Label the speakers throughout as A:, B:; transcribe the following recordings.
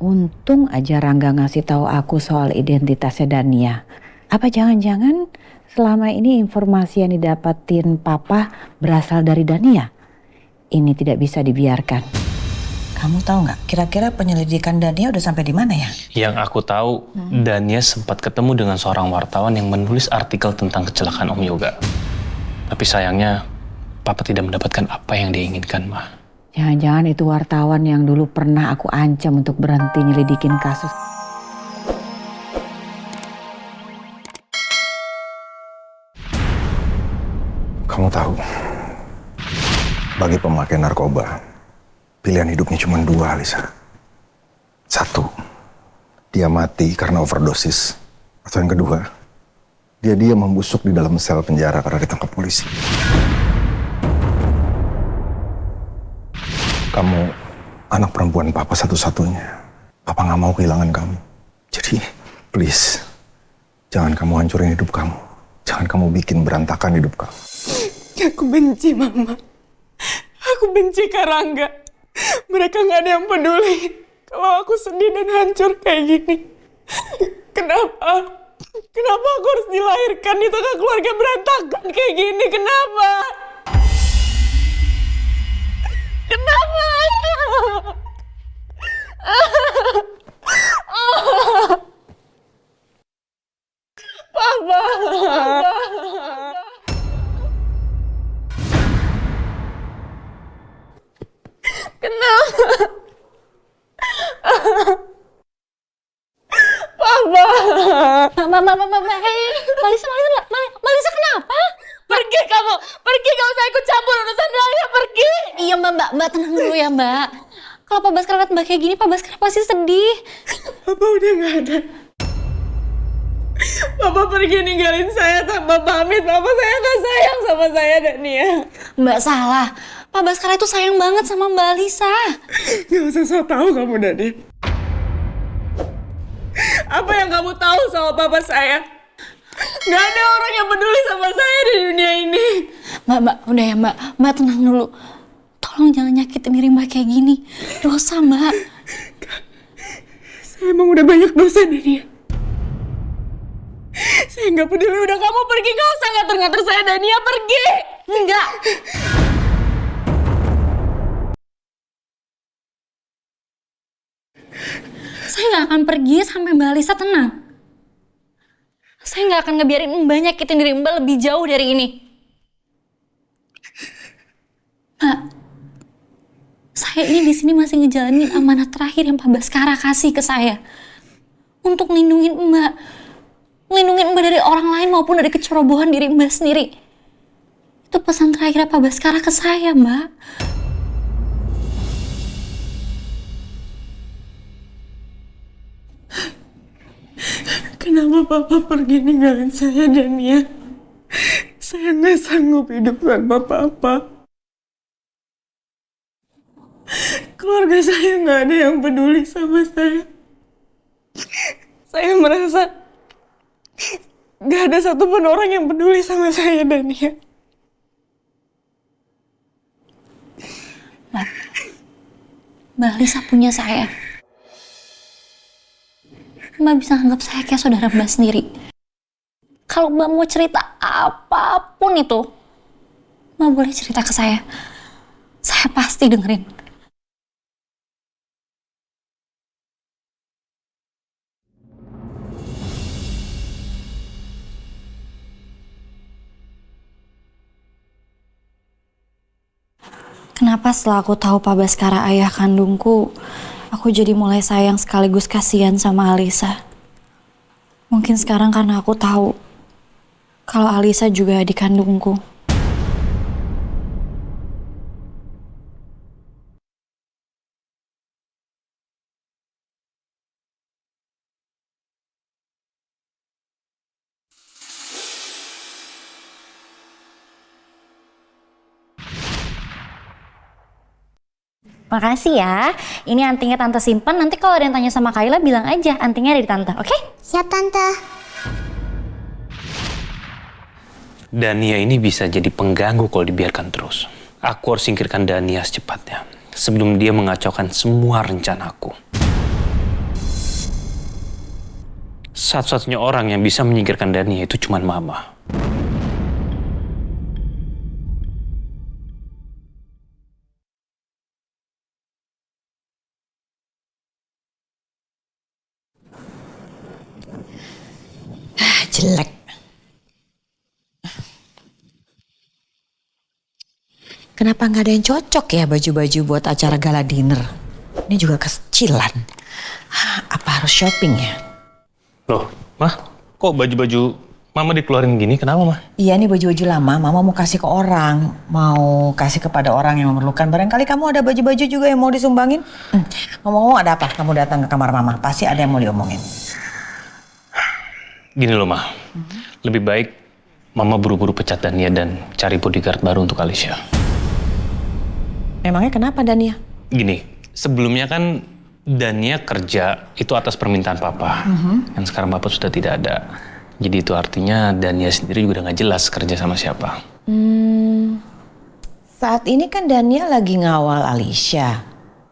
A: Untung aja Rangga ngasih tahu aku soal identitasnya Dania. Apa jangan-jangan selama ini informasi yang didapatin Papa berasal dari Dania? Ini tidak bisa dibiarkan.
B: Kamu tahu nggak, kira-kira penyelidikan Dania udah sampai di mana ya?
C: Yang aku tahu, Dania sempat ketemu dengan seorang wartawan yang menulis artikel tentang kecelakaan Om Yoga. Tapi sayangnya, Papa tidak mendapatkan apa yang dia inginkan, Ma.
A: Jangan-jangan itu wartawan yang dulu pernah aku ancam untuk berhenti nyelidikin kasus.
D: Kamu tahu, bagi pemakai narkoba, pilihan hidupnya cuma dua, Alisa. Satu, dia mati karena overdosis. Atau yang kedua, dia membusuk di dalam sel penjara karena ditangkap polisi. Kamu anak perempuan Papa satu-satunya. Papa nggak mau kehilangan kamu. Jadi, please, jangan kamu hancurin hidup kamu. Jangan kamu bikin berantakan hidup kamu.
E: Aku benci Mama. Aku benci Karangga. Mereka nggak ada yang peduli kalau aku sedih dan hancur kayak gini. Kenapa? Kenapa aku harus dilahirkan di tengah keluarga berantakan kayak gini? Kenapa? Kenapa? Papa. Kenapa? Papa.
F: Malisa kenapa?
E: Pergi kamu. Pergi, gak usah ikut campur urusan Raya. Pergi.
F: Iya mbak tenang dulu ya mbak. Kalau Pak Baskara lihat mbak kayak gini, Pak Baskara pasti sedih.
E: Papa udah gak ada. Papa pergi ninggalin saya tanpa pamit. Papa saya gak sayang sama saya dan Nia.
F: Mbak salah. Pak Baskara itu sayang banget sama Mbak Alisa.
E: Gak usah so tau kamu, Dani. Apa yang kamu tahu sama papa saya? Gak ada orang yang peduli sama saya di dunia ini.
F: Mbak, udah ya mbak. Mbak tenang dulu. Tolong jangan nyakitin diri mbak kayak gini. Dosa mbak.
E: Saya emang udah banyak dosa, Dania. Saya gak peduli, udah kamu pergi. Gak usah ngatur-ngatur saya, Dania. Pergi.
F: Enggak. Saya nggak akan pergi sampai Mbak Alisa tenang. Saya nggak akan ngebiarin Mbak nyakitin diri Mbak lebih jauh dari ini. Mbak, saya ini di sini masih ngejalanin amanah terakhir yang Pak Baskara kasih ke saya untuk ngelindungin Mbak, ngelindungin Mbak dari orang lain maupun dari kecerobohan diri Mbak sendiri. Itu pesan terakhir Pak Baskara ke saya, Mbak.
E: Kenapa papa pergi ninggalin saya, Dania? Saya nggak sanggup hidup tanpa papa. Keluarga saya nggak ada yang peduli sama saya. Saya merasa nggak ada satupun orang yang peduli sama saya, Dania.
F: Mbak Alisa punya saya. Mbak bisa anggap saya kayak saudara Mbak sendiri. Kalau Mbak mau cerita apapun itu, Mbak boleh cerita ke saya. Saya pasti dengerin. Kenapa setelah aku tahu Pak Baskara ayah kandungku, aku jadi mulai sayang sekaligus kasihan sama Alisa. Mungkin sekarang karena aku tahu kalau Alisa juga adik kandungku. Makasih ya. Ini antingnya Tante simpan. Nanti kalau ada yang tanya sama Kayla, bilang aja antingnya ada di Tante, oke?
G: Siap, Tante.
C: Dania ini bisa jadi pengganggu kalau dibiarkan terus. Aku harus singkirkan Dania secepatnya sebelum dia mengacaukan semua rencanaku. Satu-satunya orang yang bisa menyingkirkan Dania itu cuma Mama.
B: Jelek. Kenapa nggak ada yang cocok ya baju-baju buat acara gala dinner? Ini juga kecilan. Apa harus shopping ya?
C: Loh, Mah, kok baju-baju Mama dikeluarin gini? Kenapa, Mah?
B: Iya, ini baju-baju lama. Mama mau kasih ke orang. Mau kasih kepada orang yang memerlukan. Barangkali kamu ada baju-baju juga yang mau disumbangin? Ngomong-ngomong ada apa? Kamu datang ke kamar Mama. Pasti ada yang mau diomongin.
C: Gini loh, Mah. Lebih baik Mama buru-buru pecat Dania dan cari bodyguard baru untuk Alicia.
B: Memangnya kenapa, Dania?
C: Gini, sebelumnya kan Dania kerja itu atas permintaan Papa. Yang sekarang Papa sudah tidak ada. Jadi itu artinya Dania sendiri juga udah gak jelas kerja sama siapa.
B: Saat ini kan Dania lagi ngawal Alicia.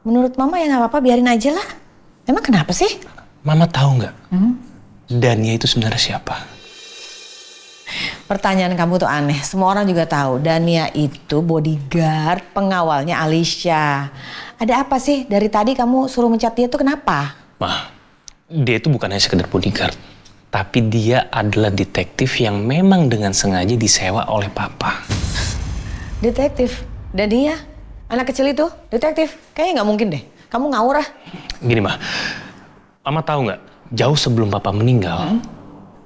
B: Menurut Mama ya nggak apa-apa, biarin aja lah. Emang kenapa sih?
C: Mama tahu nggak? Dania itu sebenarnya siapa?
B: Pertanyaan kamu tuh aneh. Semua orang juga tahu Dania itu bodyguard pengawalnya Alicia. Ada apa sih? Dari tadi kamu suruh mencat dia tuh kenapa?
C: Mah, dia itu bukan hanya sekedar bodyguard. Tapi dia adalah detektif yang memang dengan sengaja disewa oleh Papa.
B: Detektif? Dania? Anak kecil itu? Detektif? Kayaknya nggak mungkin deh. Kamu ngawur ah.
C: Gini, Mah. Mama tahu nggak? Jauh sebelum Papa meninggal,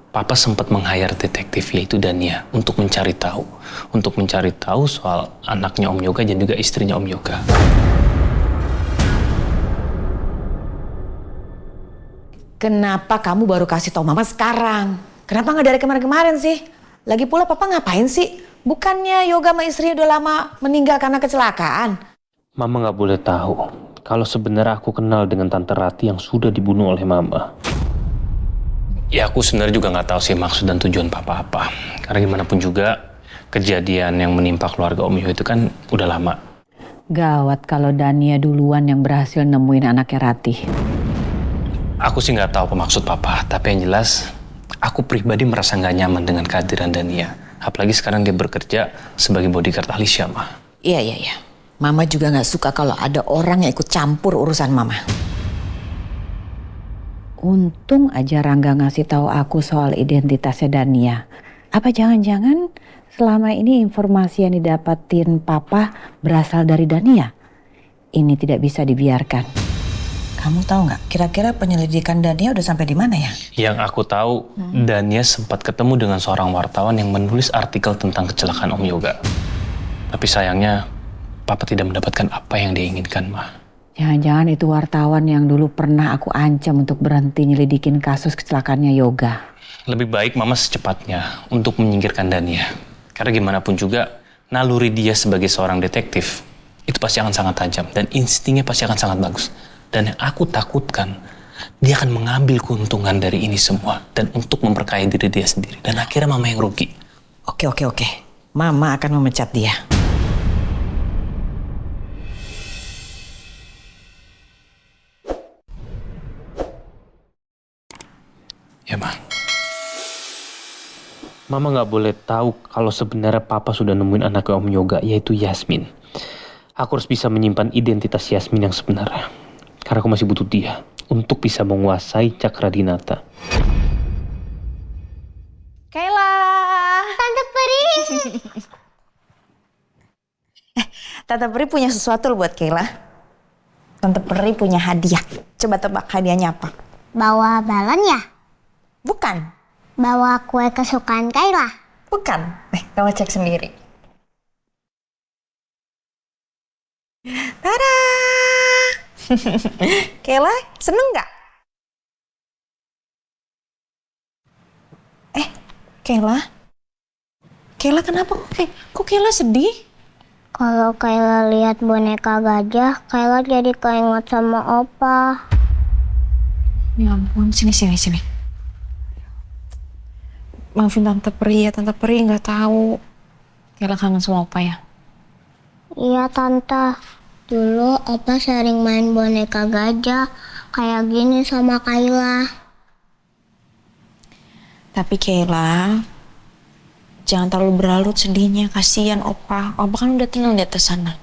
C: Papa sempat meng-hire detektif yaitu Dania untuk mencari tahu. Untuk mencari tahu soal anaknya Om Yoga dan juga istrinya Om Yoga.
B: Kenapa kamu baru kasih tahu Mama sekarang? Kenapa nggak dari kemarin-kemarin sih? Lagi pula Papa ngapain sih? Bukannya Yoga sama istrinya udah lama meninggal karena kecelakaan?
C: Mama nggak boleh tahu kalau sebenarnya aku kenal dengan Tante Rati yang sudah dibunuh oleh Mama. Ya aku sebenarnya juga nggak tahu sih maksud dan tujuan Papa apa. Karena gimana pun juga kejadian yang menimpa keluarga Om Yo itu kan udah lama.
A: Gawat kalau Dania duluan yang berhasil nemuin anaknya Ratih.
C: Aku sih nggak tahu apa maksud Papa, tapi yang jelas aku pribadi merasa nggak nyaman dengan kehadiran Dania. Apalagi sekarang dia bekerja sebagai bodyguard Alicia, Ma.
B: Iya. Mama juga nggak suka kalau ada orang yang ikut campur urusan Mama.
A: Untung aja Rangga ngasih tahu aku soal identitasnya Dania. Apa jangan-jangan selama ini informasi yang didapatin Papa berasal dari Dania? Ini tidak bisa dibiarkan.
B: Kamu tahu nggak? Kira-kira penyelidikan Dania udah sampai di mana ya?
C: Yang aku tahu, Dania sempat ketemu dengan seorang wartawan yang menulis artikel tentang kecelakaan Om Yoga. Tapi sayangnya, Papa tidak mendapatkan apa yang dia inginkan, Ma.
A: Jangan-jangan itu wartawan yang dulu pernah aku ancam untuk berhenti nyelidikin kasus kecelakaannya Yoga.
C: Lebih baik Mama secepatnya untuk menyingkirkan Dania. Karena gimana pun juga, naluri dia sebagai seorang detektif, itu pasti akan sangat tajam. Dan instingnya pasti akan sangat bagus. Dan yang aku takutkan, dia akan mengambil keuntungan dari ini semua. Dan untuk memperkaya diri dia sendiri. Dan akhirnya Mama yang rugi.
B: Oke. Mama akan memecat dia.
C: Ya, Ma. Mama nggak boleh tahu kalau sebenarnya Papa sudah nemuin anaknya Om Yoga, yaitu Yasmin. Aku harus bisa menyimpan identitas Yasmin yang sebenarnya. Karena aku masih butuh dia untuk bisa menguasai Cakradinata.
B: Kayla!
G: Tante Peri!
B: Tante Peri punya sesuatu loh buat Kayla. Tante Peri punya hadiah. Coba tebak hadiahnya apa?
G: Bawa balon ya?
B: Bukan.
G: Bawa kue kesukaan Kayla?
B: Bukan. Kamu cek sendiri. Tada! Kayla, seneng nggak? Kayla? Kayla kenapa? Kok Kayla sedih?
G: Kalau Kayla lihat boneka gajah, Kayla jadi keinget sama Opa.
E: Ya ampun, sini. Maafin Tante Peri ya, Tante Peri nggak tahu. Kayla kangen sama Opa ya.
G: Iya Tante, dulu Opa sering main boneka gajah kayak gini sama Kayla.
E: Tapi Kayla, jangan terlalu berlarut sedihnya. Kasihan Opa. Opa kan udah tenang di atas sana.